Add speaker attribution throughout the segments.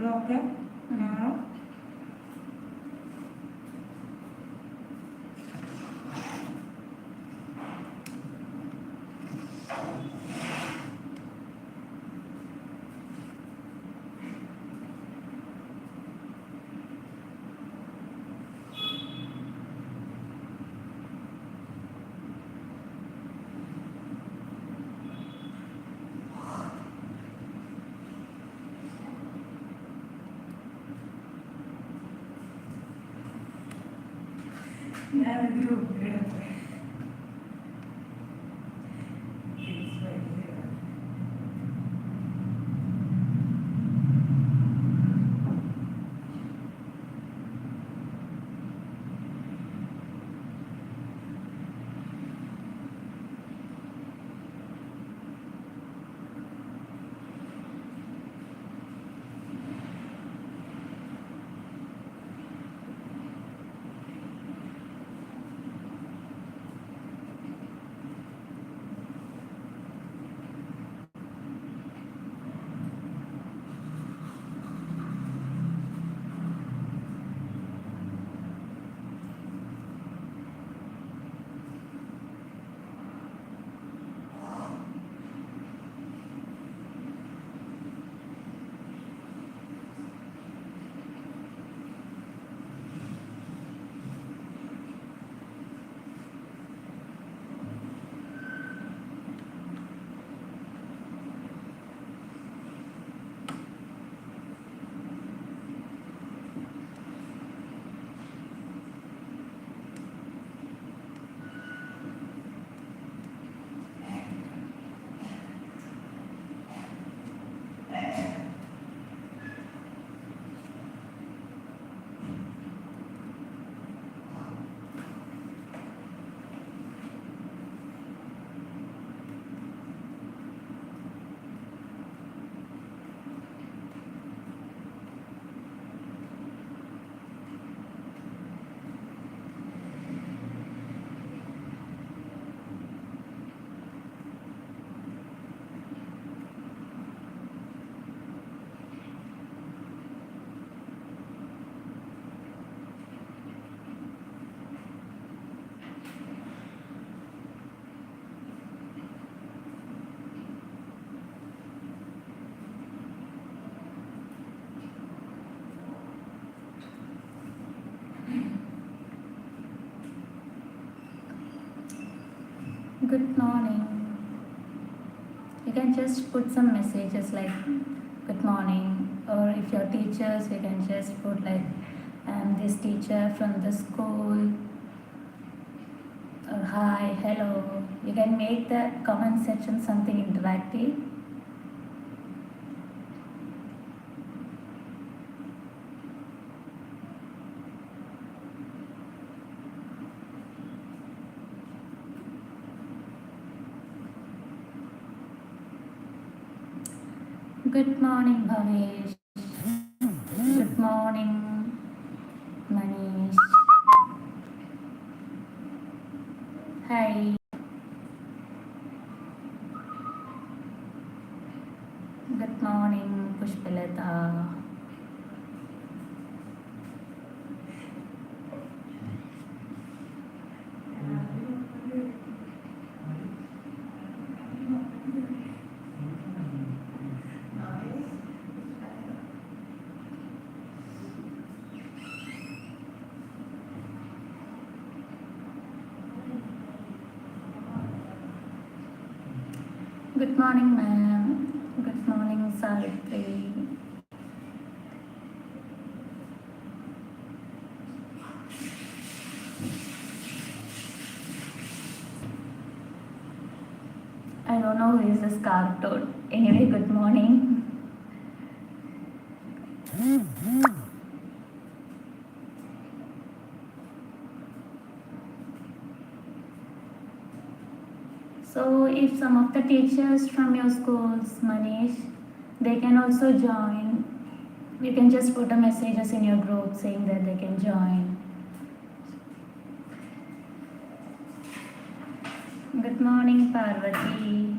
Speaker 1: Okay. Now. Yeah, you do.
Speaker 2: Good morning. You can just put some messages like good morning, or if you're teachers, you can just put like I'm this teacher from the school, or hi, hello. You can make the comment section something interactive. Good morning, Bhavesh. Good morning, Manish. Hi. Good morning, Pushpalata. Good morning, ma'am. Good morning, Savitri. I don't know who is this cartoon. Anyway, good morning. So, if some of the teachers from your schools, Manish, they can also join. You can just put a messages in your group saying that they can join. Good morning, Parvati.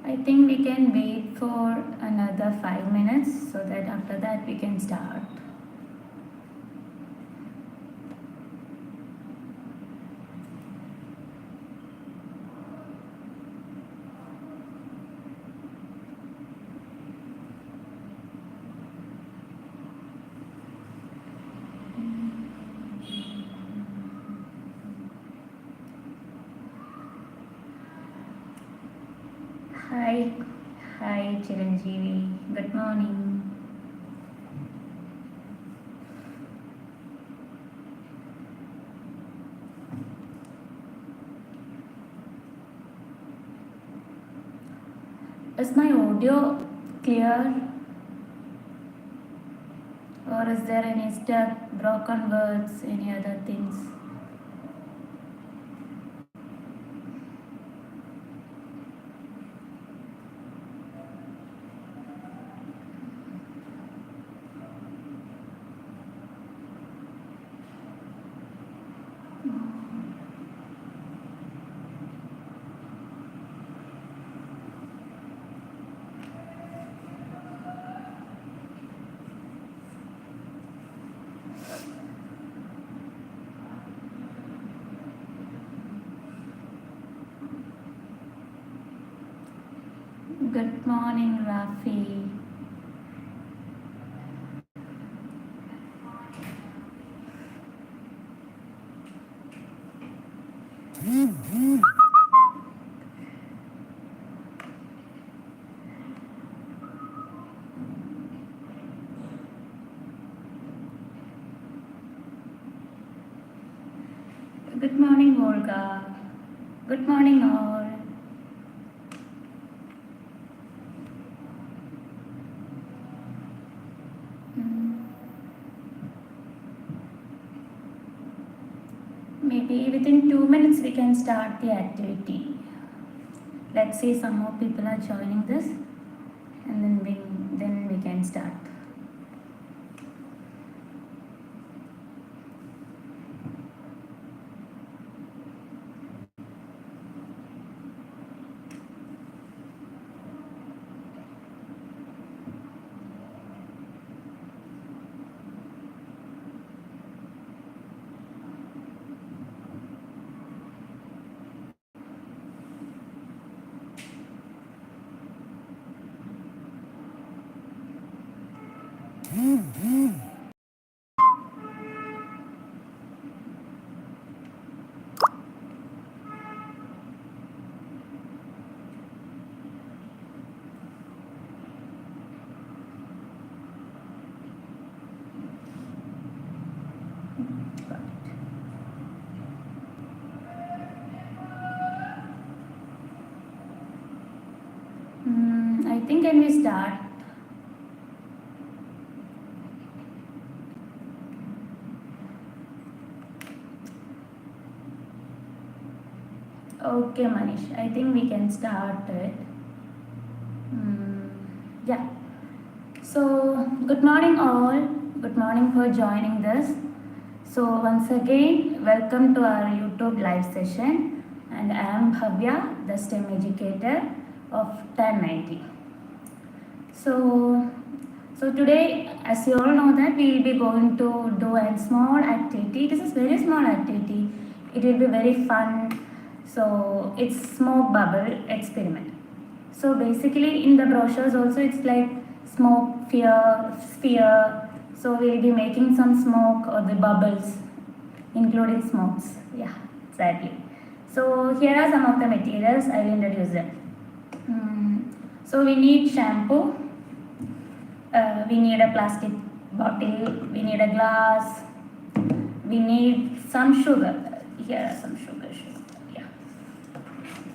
Speaker 2: I think we can wait for another 5 minutes so that after that we can start. Hi, hi Chiranjeevi. Good morning. Is my audio clear, or is there any stuck, broken words, any other things? Good morning, Rafi. Good morning, Olga. Good morning, all. Maybe within 2 minutes we can start the activity. Let's see some more people are joining this, and then we can start. I think can we start? Okay, Manish. I think we can start it. Yeah. So, good morning, all. Good morning for joining this. So, once again, welcome to our YouTube live session. And I am Bhavya, the STEM educator of Tan90. So today, as you all know that we will be going to do a small activity. This is very small activity. It will be very fun. So it's smoke bubble experiment. So basically in the brochures also it's like smoke sphere. So we'll be making some smoke or the bubbles, including smokes. Yeah, exactly. So here are some of the materials. I will introduce them. So we need shampoo. We need a plastic bottle, we need a glass, we need some sugar. Here are some sugar, yeah.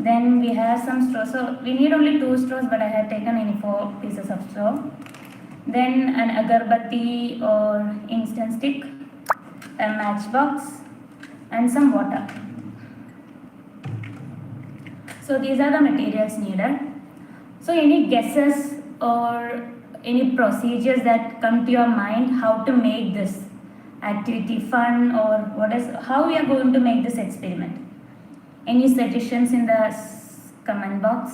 Speaker 2: Then we have some straw. So we need only 2 straws, but I have taken only 4 pieces of straw. Then an agarbatti or incense stick, a matchbox, and some water. So these are the materials needed. So any guesses or any procedures that come to your mind how to make this activity fun, or how we are going to make this experiment? Any suggestions in the comment box?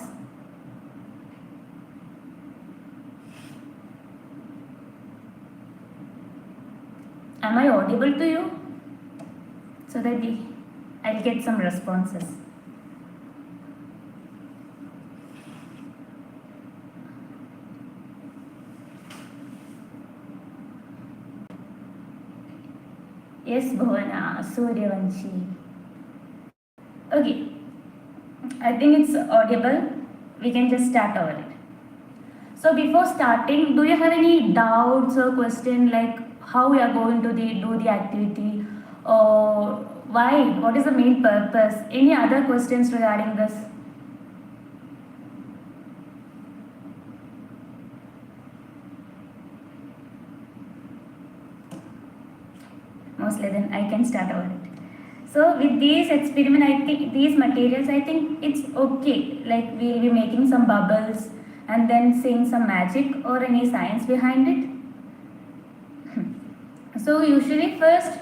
Speaker 2: Am I audible to you? So that I'll get some responses. Yes, Bhavana, Suryavanshi. Okay, I think it's audible. We can just start over it. So before starting, do you have any doubts or question like how we are going to do the activity, or why? What is the main purpose? Any other questions regarding this? Mostly, then I can start over it. So with these experiment, I think these materials, I think it's okay. Like we'll be making some bubbles and then seeing some magic or any science behind it. So usually first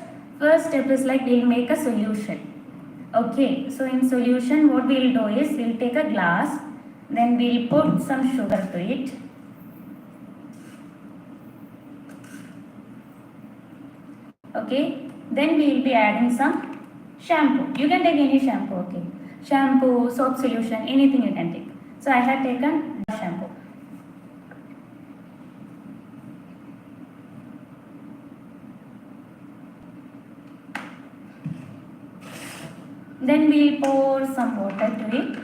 Speaker 2: step is like we'll make a solution. Okay, so in solution what we'll do is we'll take a glass, then we'll put some sugar to it. Okay, then we will be adding some shampoo. You can take any shampoo, okay. Shampoo, soap solution, anything you can take. So I have taken shampoo. Then we pour some water to it.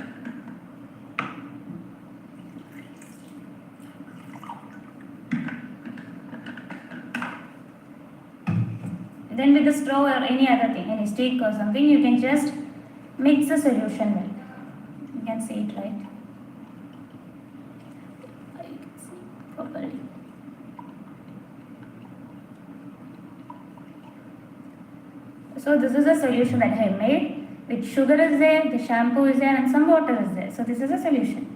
Speaker 2: Then with the straw or any other thing, any stick or something, you can just mix the solution well. You can see it, right? You can see properly. So this is a solution that I have made. With sugar is there, the shampoo is there, and some water is there. So this is a solution.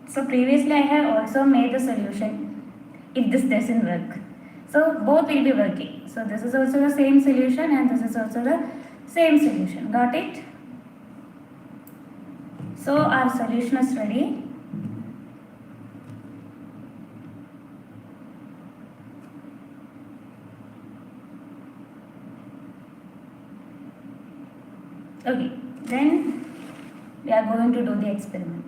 Speaker 2: So previously I have also made the solution if this doesn't work. So both will be working. So this is also the same solution and this is also the same solution. Got it? So our solution is ready. Okay, then we are going to do the experiment.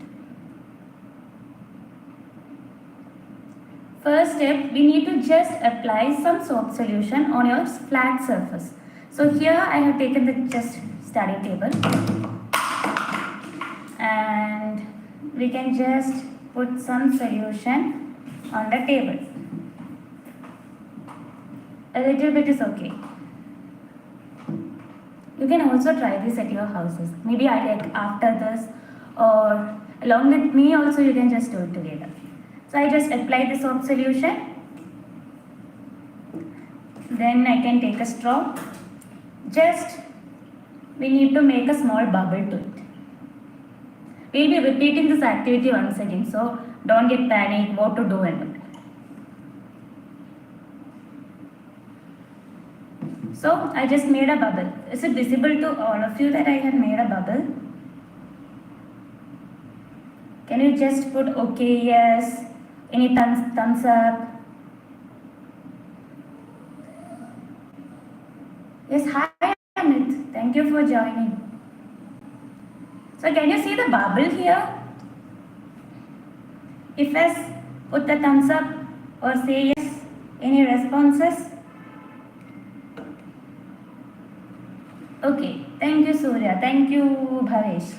Speaker 2: First step, we need to just apply some soap solution on your flat surface. So here I have taken the just study table and we can just put some solution on the table. A little bit is okay. You can also try this at your houses. Maybe after this or along with me also you can just do it together. So I just apply the soap solution. Then I can take a straw. Just we need to make a small bubble to it. We will be repeating this activity once again. So don't get panic what to do and what. So I just made a bubble. Is it visible to all of you that I have made a bubble? Can you just put okay, yes, any thumbs up? Yes, hi Amit, thank you for joining. So can you see the bubble here? If yes, put the thumbs up or say yes. Any responses? Okay, thank you Surya, thank you Bhavesh.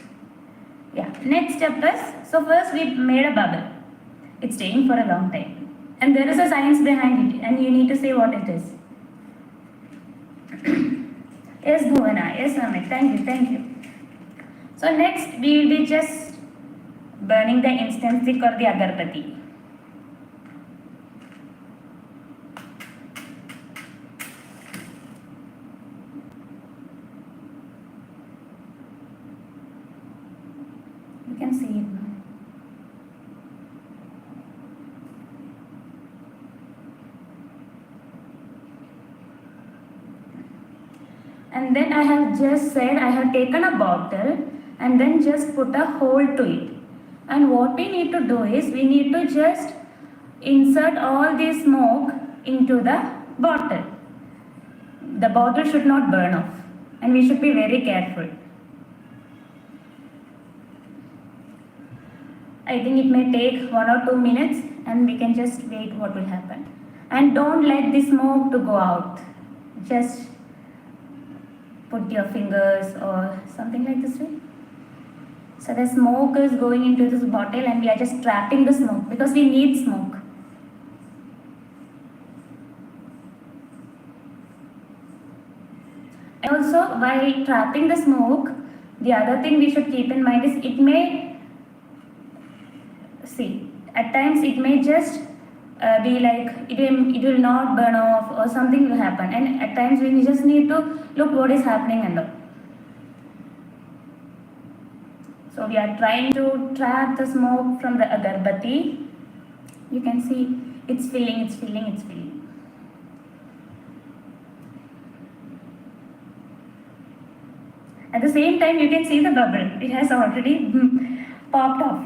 Speaker 2: Yeah, next step is, so first we made a bubble. It's staying for a long time. And there is a science behind it and you need to say what it is. Yes Bhuvana, yes Amit, thank you. So next we will be just burning the incense stick or the agarbatti. You can see it now. And then I have just said I have taken a bottle and then just put a hole to it. And what we need to do is we need to just insert all the smoke into the bottle. The bottle should not burn off and we should be very careful. I think it may take 1 or 2 minutes and we can just wait what will happen. And don't let the smoke to go out. Just put your fingers or something like this way. So the smoke is going into this bottle and we are just trapping the smoke because we need smoke. And also while trapping the smoke, the other thing we should keep in mind is it may, see, at times it may just be like it will not burn off or something will happen, and at times we just need to look what is happening and all. So we are trying to trap the smoke from the agarbatti. You can see it's filling, it's filling, it's filling. At the same time you can see the bubble, it has already popped off.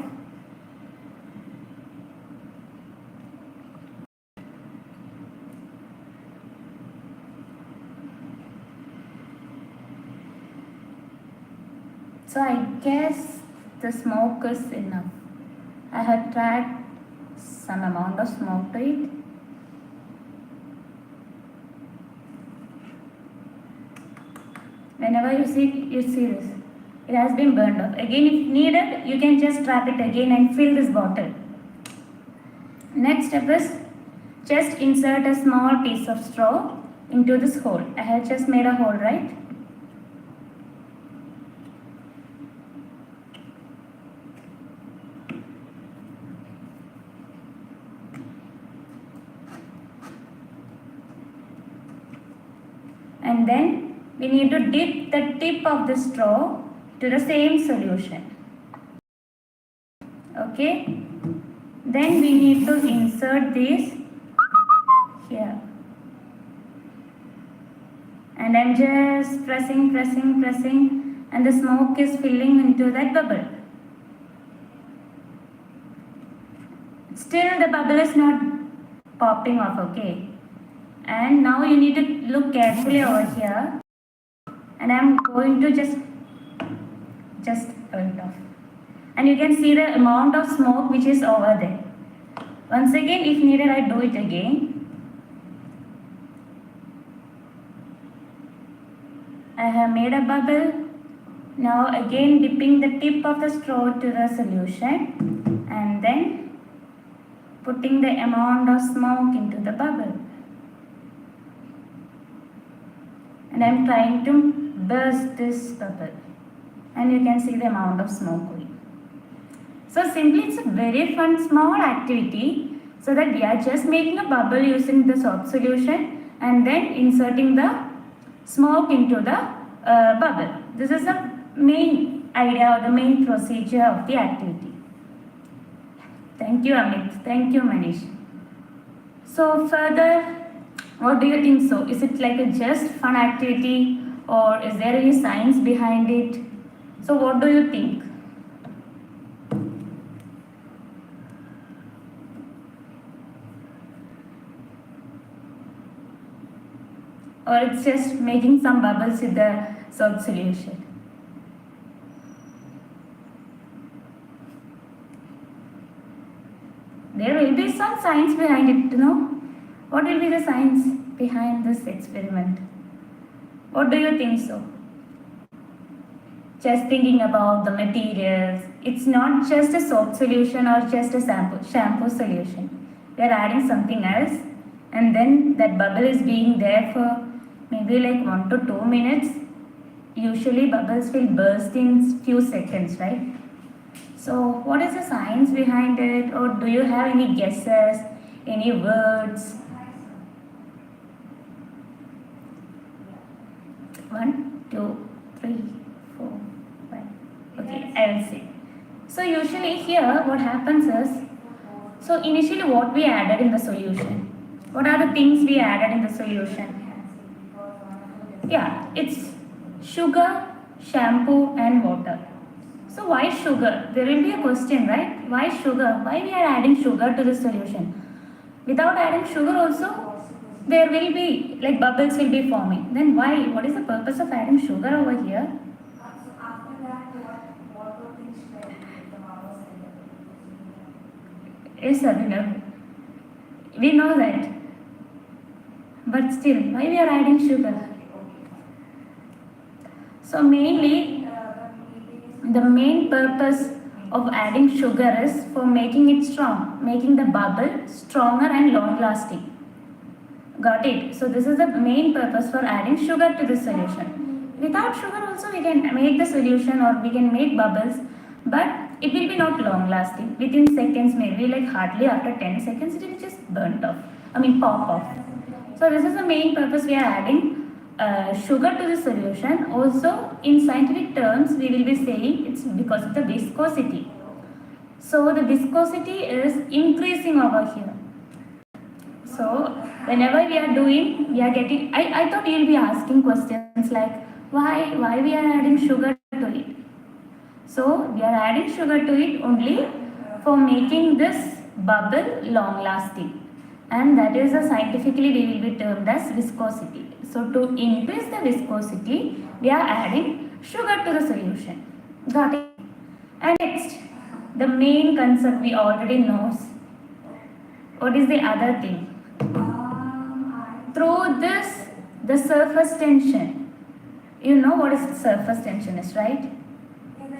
Speaker 2: So I guess the smoke is enough. I have tracked some amount of smoke to it. Whenever you see this, it has been burned off. Again, if needed, you can just trap it again and fill this bottle. Next step is just insert a small piece of straw into this hole. I have just made a hole, right? And then we need to dip the tip of the straw to the same solution. Okay. Then we need to insert this here. And I'm just pressing and the smoke is filling into that bubble. Still the bubble is not popping off, okay. And now you need to look carefully over here, and I'm going to just burn it off. And you can see the amount of smoke which is over there. Once again, if needed, I do it again. I have made a bubble. Now again dipping the tip of the straw to the solution and then putting the amount of smoke into the bubble. And I am trying to burst this bubble, and you can see the amount of smoke going. So simply it's a very fun small activity, so that we are just making a bubble using the soap solution and then inserting the smoke into the bubble. This is the main idea or the main procedure of the activity. Thank you, Amit. Thank you, Manish. So further, what do you think so? Is it like a just fun activity or is there any science behind it? So what do you think? Or it's just making some bubbles with the soap solution? There will be some science behind it, you know. What will be the science behind this experiment? What do you think so? Just thinking about the materials. It's not just a soap solution or just a shampoo solution. We are adding something else, and then that bubble is being there for maybe like 1 to 2 minutes. usually bubbles will burst in few seconds, right? So what is the science behind it, or do you have any guesses, any words? 1, 2, 3, 4, 5. Okay, I will see. So usually here what happens is, so initially what we added in the solution? What are the things we added in the solution? Yeah, it's sugar, shampoo and water. So why sugar? There will be a question, right? Why sugar? Why we are adding sugar to the solution? Without adding sugar also, there will be like bubbles will be forming. Then why? What is the purpose of adding sugar over here? Yes, sir, we know that. But still, why we are adding sugar? So mainly, the main purpose of adding sugar is for making it strong, making the bubble stronger and long lasting. Got it? So this is the main purpose for adding sugar to the solution. Without sugar also we can make the solution or we can make bubbles, but it will be not long lasting. Within seconds, maybe like hardly after 10 seconds, it will just burnt off. Pop off. So this is the main purpose we are adding sugar to the solution. Also, in scientific terms, we will be saying it's because of the viscosity. So the viscosity is increasing over here. So whenever we are doing, we are getting. I thought you will be asking questions like why we are adding sugar to it. So we are adding sugar to it only for making this bubble long lasting, and that is a scientifically we will be termed as viscosity. So to increase the viscosity, we are adding sugar to the solution. Got it? And next, the main concept we already know. What is the other thing? Through this, the surface tension. You know what is surface tension is, right?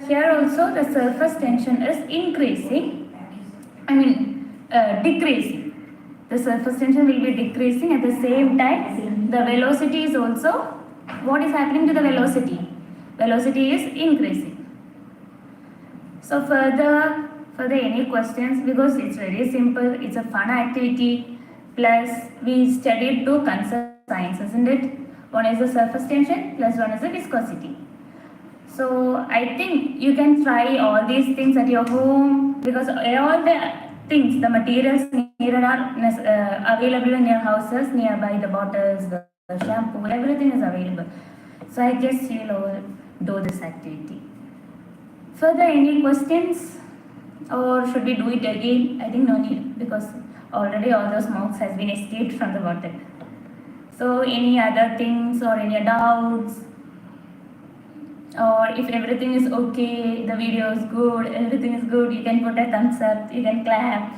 Speaker 2: Here also the surface tension is increasing, decreasing. The surface tension will be decreasing. At the same time, the velocity is also, what is happening to the velocity? Velocity is increasing. So further any questions, because it's very simple, it's a fun activity, plus we studied two concepts of science, isn't it? One is the surface tension plus one is the viscosity. So I think you can try all these things at your home, because all the things, the materials needed are available in your houses, nearby the bottles, the shampoo, everything is available. So I guess you'll all do this activity. Further, any questions, or should we do it again? I think no need, because already all those marks has been escaped from the bottle. So any other things or any doubts? Or if everything is okay, the video is good, everything is good, you can put a thumbs up, you can clap.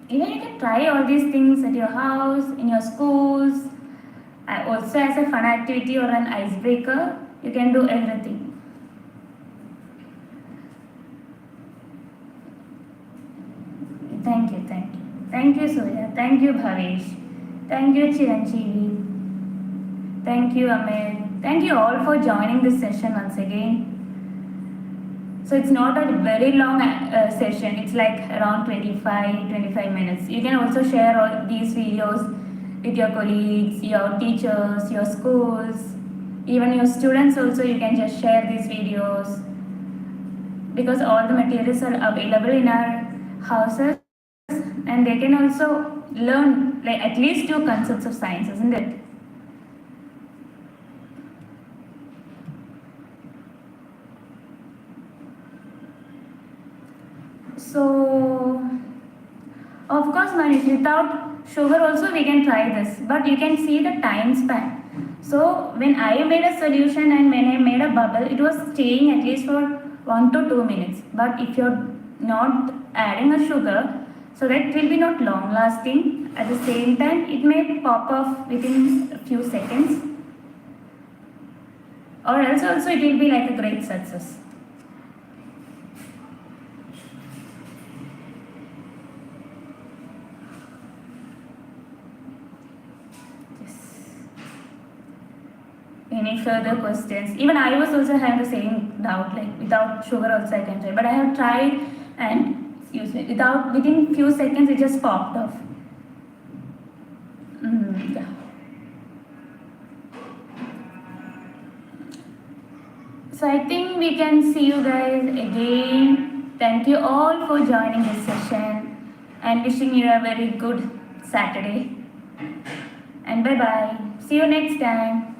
Speaker 2: Even you can try all these things at your house, in your schools, also as a fun activity or an icebreaker, you can do everything. Thank you. Thank you, Surya. Thank you, Bhavesh. Thank you, Chiranjeevi. Thank you, Amit. Thank you all for joining this session once again. So it's not a very long session. It's like around 25 minutes. You can also share all these videos with your colleagues, your teachers, your schools, even your students also. You can just share these videos, because all the materials are available in our houses, and they can also learn like at least 2 concepts of science, isn't it? So of course, Manish, without sugar also we can try this, but you can see the time span. So when I made a solution and when I made a bubble, it was staying at least for 1 to 2 minutes. But if you're not adding a sugar, so that will be not long lasting. At the same time, it may pop off within a few seconds, or else also it will be like a great success. any further questions. Even I was also having the same doubt, like without sugar also I can try. But I have tried and within few seconds it just popped off. Yeah. So I think we can see you guys again. Thank you all for joining this session and wishing you a very good Saturday. And bye bye. See you next time.